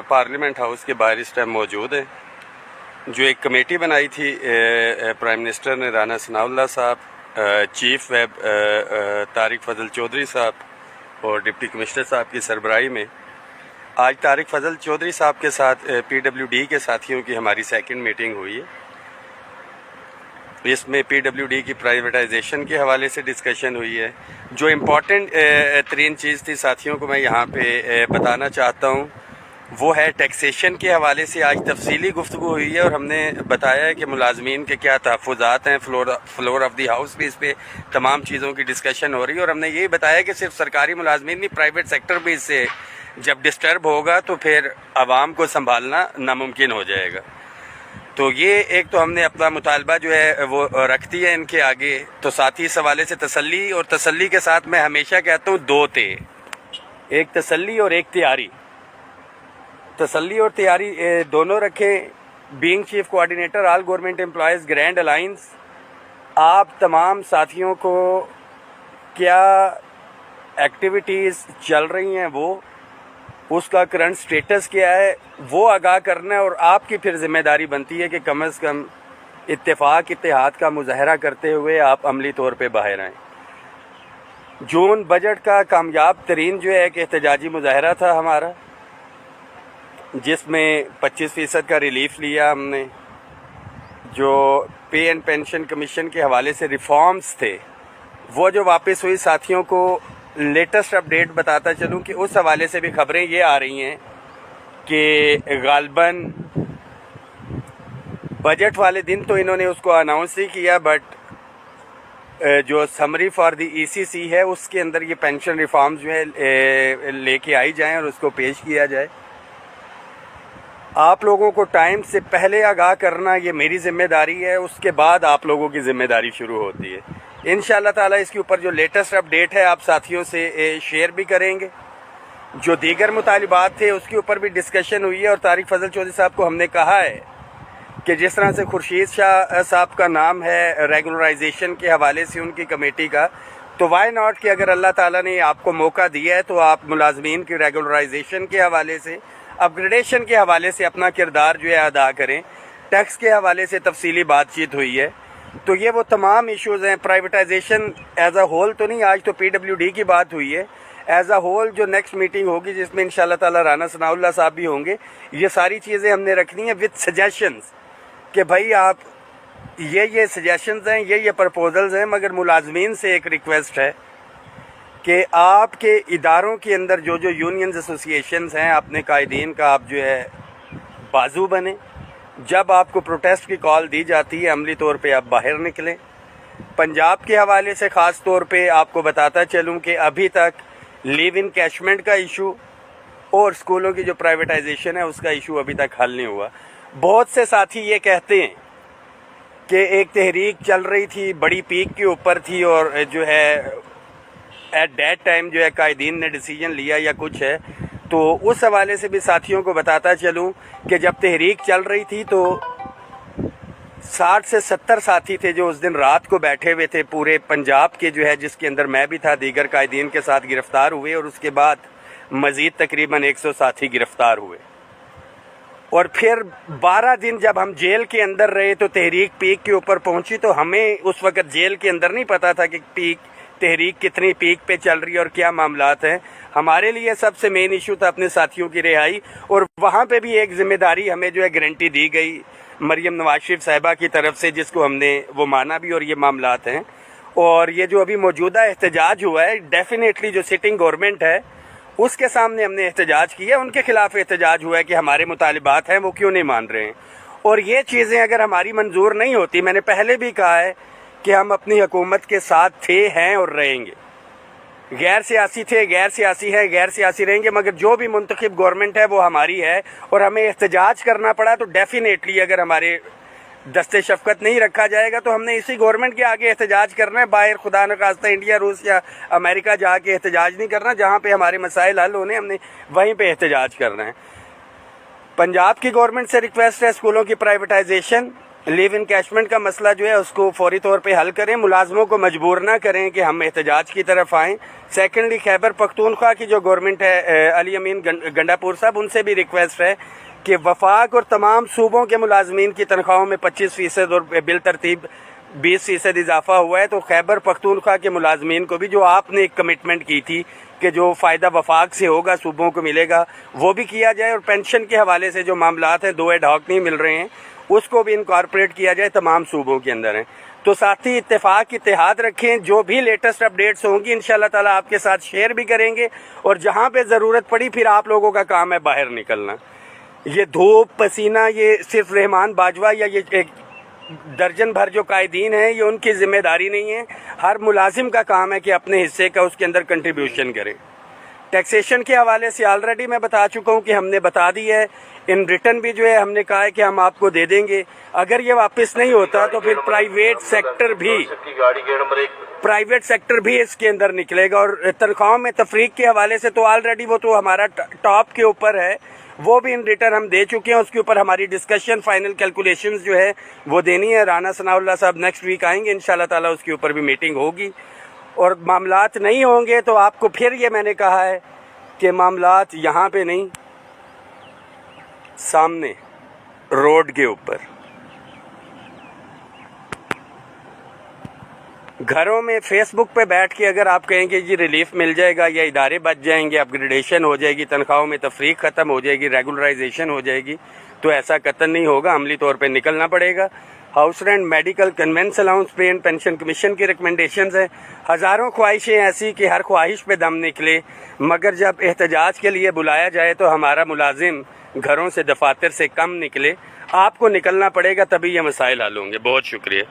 Parliament house کے باہر اس time موجود ہیں. جو ایک کمیٹی بنائی تھی پرائم منسٹر نے رانا ثناء اللہ صاحب, چیف ویب طارق فضل چودھری صاحب اور ڈپٹی کمشنر صاحب کی سربراہی میں, آج طارق فضل چودھری صاحب کے ساتھ پی ڈبلیو ڈی کے ساتھیوں کی ہماری سیکنڈ میٹنگ ہوئی ہے. اس میں پی ڈبلیو ڈی کی پرائیویٹائزیشن کے حوالے سے ڈسکشن ہوئی ہے. جو امپورٹنٹ ترین چیز تھی ساتھیوں کو میں یہاں پہ بتانا چاہتا ہوں, وہ ہے ٹیکسیشن کے حوالے سے آج تفصیلی گفتگو ہوئی ہے, اور ہم نے بتایا ہے کہ ملازمین کے کیا تحفظات ہیں. فلور آف دی ہاؤس بھی اس پہ تمام چیزوں کی ڈسکشن ہو رہی ہے, اور ہم نے یہی بتایا کہ صرف سرکاری ملازمین نہیں, پرائیویٹ سیکٹر بھی اس سے جب ڈسٹرب ہوگا تو پھر عوام کو سنبھالنا ناممکن ہو جائے گا. تو یہ ایک تو ہم نے اپنا مطالبہ جو ہے وہ رکھ دیا ہے ان کے آگے. تو ساتھی اس حوالے سے تسلی, اور تسلی کے ساتھ میں ہمیشہ کہتا ہوں دو تھے, ایک تسلی اور ایک تیاری. تسلی اور تیاری دونوں رکھیں. بینگ چیف کوآرڈینیٹر آل گورنمنٹ امپلائیز گرینڈ الائنس, آپ تمام ساتھیوں کو کیا ایکٹیویٹیز چل رہی ہیں, وہ اس کا کرنٹ سٹیٹس کیا ہے, وہ آگاہ کرنا ہے. اور آپ کی پھر ذمہ داری بنتی ہے کہ کم از کم اتفاق اتحاد کا مظاہرہ کرتے ہوئے آپ عملی طور پہ باہر آئیں. جون بجٹ کا کامیاب ترین جو ہے ایک احتجاجی مظاہرہ تھا ہمارا, جس میں 25% کا ریلیف لیا ہم نے. جو پے اینڈ پینشن کمیشن کے حوالے سے ریفارمز تھے وہ جو واپس ہوئی, ساتھیوں کو لیٹسٹ اپڈیٹ بتاتا چلوں کہ اس حوالے سے بھی خبریں یہ آ رہی ہیں کہ غالباً بجٹ والے دن تو انہوں نے اس کو اناؤنس ہی کیا, بٹ جو سمری فار دی ای سی سی ہے اس کے اندر یہ پینشن ریفارمز جو ہے لے کے آئی جائیں اور اس کو پیش کیا جائے. آپ لوگوں کو ٹائم سے پہلے آگاہ کرنا یہ میری ذمہ داری ہے, اس کے بعد آپ لوگوں کی ذمہ داری شروع ہوتی ہے. انشاءاللہ تعالی اس کے اوپر جو لیٹسٹ اپڈیٹ ہے آپ ساتھیوں سے شیئر بھی کریں گے. جو دیگر مطالبات تھے اس کے اوپر بھی ڈسکشن ہوئی ہے, اور طارق فضل چودھری صاحب کو ہم نے کہا ہے کہ جس طرح سے خورشید شاہ صاحب کا نام ہے ریگولرائزیشن کے حوالے سے ان کی کمیٹی کا, تو وائی ناٹ کہ اگر اللہ تعالیٰ نے آپ کو موقع دیا ہے تو آپ ملازمین کی ریگولرائزیشن کے حوالے سے, اپ گریڈیشن کے حوالے سے اپنا کردار جو ہے ادا کریں. ٹیکس کے حوالے سے تفصیلی بات چیت ہوئی ہے. تو یہ وہ تمام ایشوز ہیں. پرائیویٹائزیشن ایز اے ہول تو نہیں, آج تو پی ڈبلیو ڈی کی بات ہوئی ہے. ایز اے ہول جو نیکسٹ میٹنگ ہوگی جس میں انشاءاللہ تعالی رانا ثناء اللہ صاحب بھی ہوں گے, یہ ساری چیزیں ہم نے رکھنی ہیں وتھ سجیشنز کہ بھائی آپ یہ سجیشنز ہیں, یہ پرپوزلز ہیں, مگر ملازمین سے ایک ریکویسٹ ہے کہ آپ کے اداروں کے اندر جو یونینز ایسوسیشنز ہیں اپنے قائدین کا آپ جو ہے بازو بنیں. جب آپ کو پروٹیسٹ کی کال دی جاتی ہے عملی طور پہ آپ باہر نکلیں. پنجاب کے حوالے سے خاص طور پہ آپ کو بتاتا چلوں کہ ابھی تک لیو ان کیشمنٹ کا ایشو اور اسکولوں کی جو پرائیویٹائزیشن ہے اس کا ایشو ابھی تک حل نہیں ہوا. بہت سے ساتھی یہ کہتے ہیں کہ ایک تحریک چل رہی تھی, بڑی پیک کے اوپر تھی, اور جو ہے ایٹ دیٹ ٹائم جو ہے قائدین نے ڈیسیجن لیا یا کچھ ہے. تو اس حوالے سے بھی ساتھیوں کو بتاتا چلوں کہ جب تحریک چل رہی تھی تو 60 سے 70 ساتھی تھے جو اس دن رات کو بیٹھے ہوئے تھے پورے پنجاب کے جو ہے, جس کے اندر میں بھی تھا, دیگر قائدین کے ساتھ گرفتار ہوئے, اور اس کے بعد مزید تقریباً 100 ساتھی گرفتار ہوئے. اور پھر 12 دن جب ہم جیل کے اندر رہے تو تحریک پیک کے اوپر پہنچی, تو ہمیں اس وقت جیل کے اندر نہیں پتا تھا کہ تحریک کتنی پیک پہ چل رہی ہے اور کیا معاملات ہیں. ہمارے لیے سب سے مین ایشو تھا اپنے ساتھیوں کی رہائی, اور وہاں پہ بھی ایک ذمہ داری ہمیں جو ہے گارنٹی دی گئی مریم نواز شریف صاحبہ کی طرف سے, جس کو ہم نے وہ مانا بھی, اور یہ معاملات ہیں. اور یہ جو ابھی موجودہ احتجاج ہوا ہے, ڈیفینیٹلی جو سٹنگ گورنمنٹ ہے اس کے سامنے ہم نے احتجاج کیا, ان کے خلاف احتجاج ہوا ہے کہ ہمارے مطالبات ہیں وہ کیوں نہیں مان رہے ہیں. اور یہ چیزیں اگر ہماری منظور نہیں ہوتی, میں نے پہلے بھی کہا ہے کہ ہم اپنی حکومت کے ساتھ تھے, ہیں اور رہیں گے. غیر سیاسی تھے, غیر سیاسی ہیں, غیر سیاسی رہیں گے, مگر جو بھی منتخب گورنمنٹ ہے وہ ہماری ہے. اور ہمیں احتجاج کرنا پڑا تو ڈیفینیٹلی اگر ہمارے دستے شفقت نہیں رکھا جائے گا تو ہم نے اسی گورنمنٹ کے آگے احتجاج کرنا ہے. باہر خدا نخواستہ انڈیا, روس یا امریکہ جا کے احتجاج نہیں کرنا. جہاں پہ ہمارے مسائل حل ہونے ہم نے وہیں پہ احتجاج کرنا ہے. پنجاب کی گورنمنٹ سے ریکویسٹ ہے اسکولوں کی پرائیویٹائزیشن لیو انکیشمنٹ کا مسئلہ جو ہے اس کو فوری طور پہ حل کریں، ملازموں کو مجبور نہ کریں کہ ہم احتجاج کی طرف آئیں۔ سیکنڈلی خیبر پختونخوا کی جو گورنمنٹ ہے علی امین گنڈا پور صاحب، ان سے بھی ریکویسٹ ہے کہ وفاق اور تمام صوبوں کے ملازمین کی تنخواہوں میں 25% اور بالترتیب 20% اضافہ ہوا ہے، تو خیبر پختونخوا کے ملازمین کو بھی جو آپ نے ایک کمٹمنٹ کی تھی کہ جو فائدہ وفاق سے ہوگا صوبوں کو ملے گا وہ بھی کیا جائے، اور پینشن کے حوالے سے جو معاملات ہیں 2 ایڈ ہاک نہیں مل رہے ہیں اس کو بھی انکارپوریٹ کیا جائے، تمام صوبوں کے اندر ہیں۔ تو ساتھی اتفاق اتحاد رکھیں، جو بھی لیٹسٹ اپڈیٹس ہوں گی انشاءاللہ تعالیٰ آپ کے ساتھ شیئر بھی کریں گے، اور جہاں پہ ضرورت پڑی پھر آپ لوگوں کا کام ہے باہر نکلنا۔ یہ دھوپ پسینہ یہ صرف رحمان باجوہ یا یہ ایک درجن بھر جو قائدین ہیں یہ ان کی ذمہ داری نہیں ہے، ہر ملازم کا کام ہے کہ اپنے حصے کا اس کے اندر کنٹریبیوشن کرے۔ ٹیکسیشن کے حوالے سے آلریڈی میں بتا چکا ہوں کہ ہم نے بتا دی ہے، ان ریٹرن بھی جو ہے ہم نے کہا ہے کہ ہم آپ کو دے دیں گے، اگر یہ واپس نہیں ہوتا تو پھر پرائیویٹ سیکٹر بھی اس کے اندر نکلے گا، اور تنخواہوں میں تفریق کے حوالے سے تو آلریڈی وہ تو ہمارا ٹاپ کے اوپر ہے، وہ بھی ان ریٹرن ہم دے چکے ہیں، اس کے اوپر ہماری ڈسکشن فائنل کیلکولیشنز جو ہے وہ دینی ہے۔ رانا ثناء اللہ صاحب نیکسٹ ویک آئیں گے انشاءاللہ تعالیٰ، اس کے اوپر بھی میٹنگ ہوگی، اور معاملات نہیں ہوں گے تو آپ کو پھر یہ میں نے کہا ہے کہ معاملات یہاں پہ نہیں، سامنے روڈ کے اوپر گھروں میں فیس بک پہ بیٹھ کے اگر آپ کہیں کہ جی ریلیف مل جائے گا یا ادارے بچ جائیں گے، اپ گریڈیشن ہو جائے گی، تنخواہوں میں تفریق ختم ہو جائے گی، ریگولرائزیشن ہو جائے گی، تو ایسا قطعاً نہیں ہوگا، عملی طور پہ نکلنا پڑے گا۔ House rent, medical, conveyance allowance pay, pension commission کی ریکمنڈیشنز ہیں، ہزاروں خواہشیں ایسی کہ ہر خواہش پہ دم نکلے، مگر جب احتجاج کے لیے بلایا جائے تو ہمارا ملازم گھروں سے دفاتر سے کم نکلے۔ آپ کو نکلنا پڑے گا، تبھی یہ مسائل حل ہوں گے۔ بہت شکریہ۔